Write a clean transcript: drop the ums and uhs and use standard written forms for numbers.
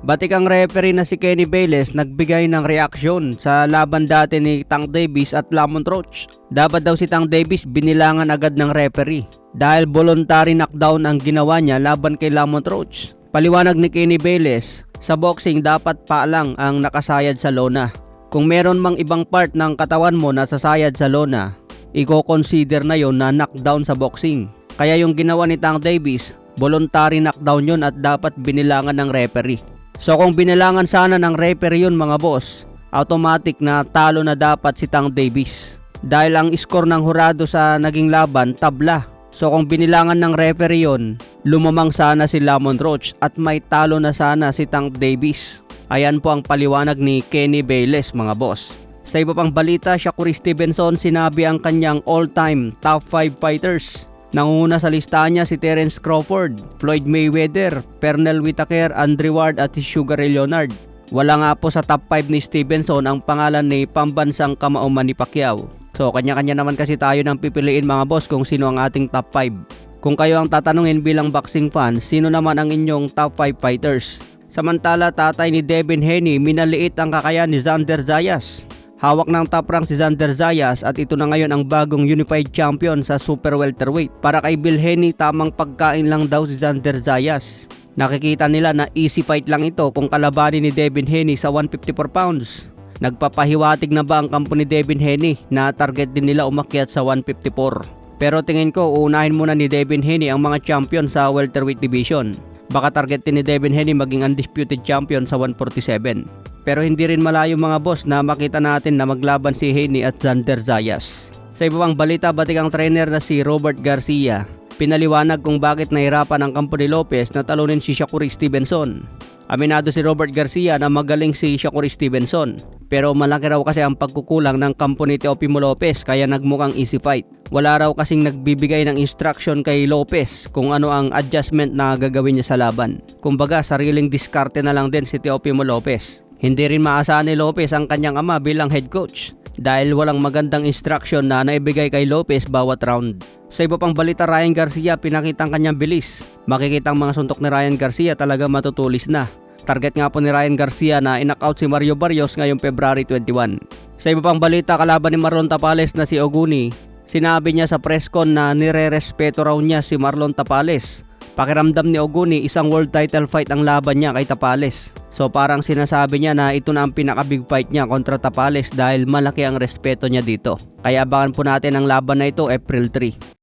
Batikang referee na si Kenny Bayless nagbigay ng reaksyon sa laban dati ni Tank Davis at Lamont Roach. Dapat daw si Tank Davis binilangan agad ng referee dahil voluntary knockdown ang ginawa niya laban kay Lamont Roach. Paliwanag ni Kenny Bayless, sa boxing dapat pa lang ang nakasayad sa lona. Kung meron mang ibang part ng katawan mo na sasayad sa lona, i-consider na yon na knockdown sa boxing. Kaya yung ginawa ni Tank Davis, voluntary knockdown yun at dapat binilangan ng referee. So kung binilangan sana ng referee yun mga boss, automatic na talo na dapat si Tank Davis. Dahil ang score ng hurado sa naging laban, tabla. So kung binilangan ng referee yun, lumamang sana si Lamont Roach at may talo na sana si Tank Davis. Ayan po ang paliwanag ni Kenny Bayless mga boss. Sa iba pang balita, Shakur Stevenson sinabi ang kanyang all-time top 5 fighters. Nanguna sa listahan niya si Terence Crawford, Floyd Mayweather, Pernell Whitaker, Andre Ward at Sugar Ray Leonard. Wala nga po sa top 5 ni Stevenson ang pangalan ni pambansang kamao Manny Pacquiao. So kanya-kanya naman kasi tayo nang pipiliin mga boss kung sino ang ating top 5. Kung kayo ang tatanungin bilang boxing fan, sino naman ang inyong top 5 fighters? Samantala tatay ni Devin Haney minaliit ang kakayahan ni Xander Zayas. Hawak ng top rank si Xander Zayas at ito na ngayon ang bagong unified champion sa super welterweight. Para kay Bill Haney, tamang pagkain lang daw si Xander Zayas. Nakikita nila na easy fight lang ito kung kalabanin ni Devin Haney sa 154 pounds. Nagpapahiwatig na ba ang kampo ni Devin Haney na target din nila umakyat sa 154? Pero tingin ko uunahin muna ni Devin Haney ang mga champion sa welterweight division. Baka target din ni Devin Haney maging undisputed champion sa 147. Pero hindi rin malayo mga boss na makita natin na maglaban si Haney at Xander Zayas. Sa iba pang balita, batikang trainer na si Robert Garcia pinaliwanag kung bakit nahirapan ang kampo ni Lopez na talunin si Shakur Stevenson. Aminado si Robert Garcia na magaling si Shakur Stevenson, pero malaki raw kasi ang pagkukulang ng kampo ni Teofimo Lopez kaya nagmukhang easy fight. Wala raw kasing nagbibigay ng instruction kay Lopez kung ano ang adjustment na gagawin niya sa laban. Kumbaga sariling diskarte na lang din si Teofimo Lopez. Hindi rin maasahan ni Lopez ang kanyang ama bilang head coach dahil walang magandang instruction na naibigay kay Lopez bawat round. Sa iba pang balita, Ryan Garcia pinakita ang kanyang bilis. Makikita ang mga suntok ni Ryan Garcia talaga matutulis na. Target nga po ni Ryan Garcia na in-knockout si Mario Barrios ngayong February 21. Sa iba pang balita, kalaban ni Marlon Tapales na si Oguni, sinabi niya sa press con na nire-respeto raw niya si Marlon Tapales. Pakiramdam ni Oguni, isang world title fight ang laban niya kay Tapales. So parang sinasabi niya na ito na ang pinaka-big fight niya kontra Tapales dahil malaki ang respeto niya dito. Kaya abangan po natin ang laban na ito April 3.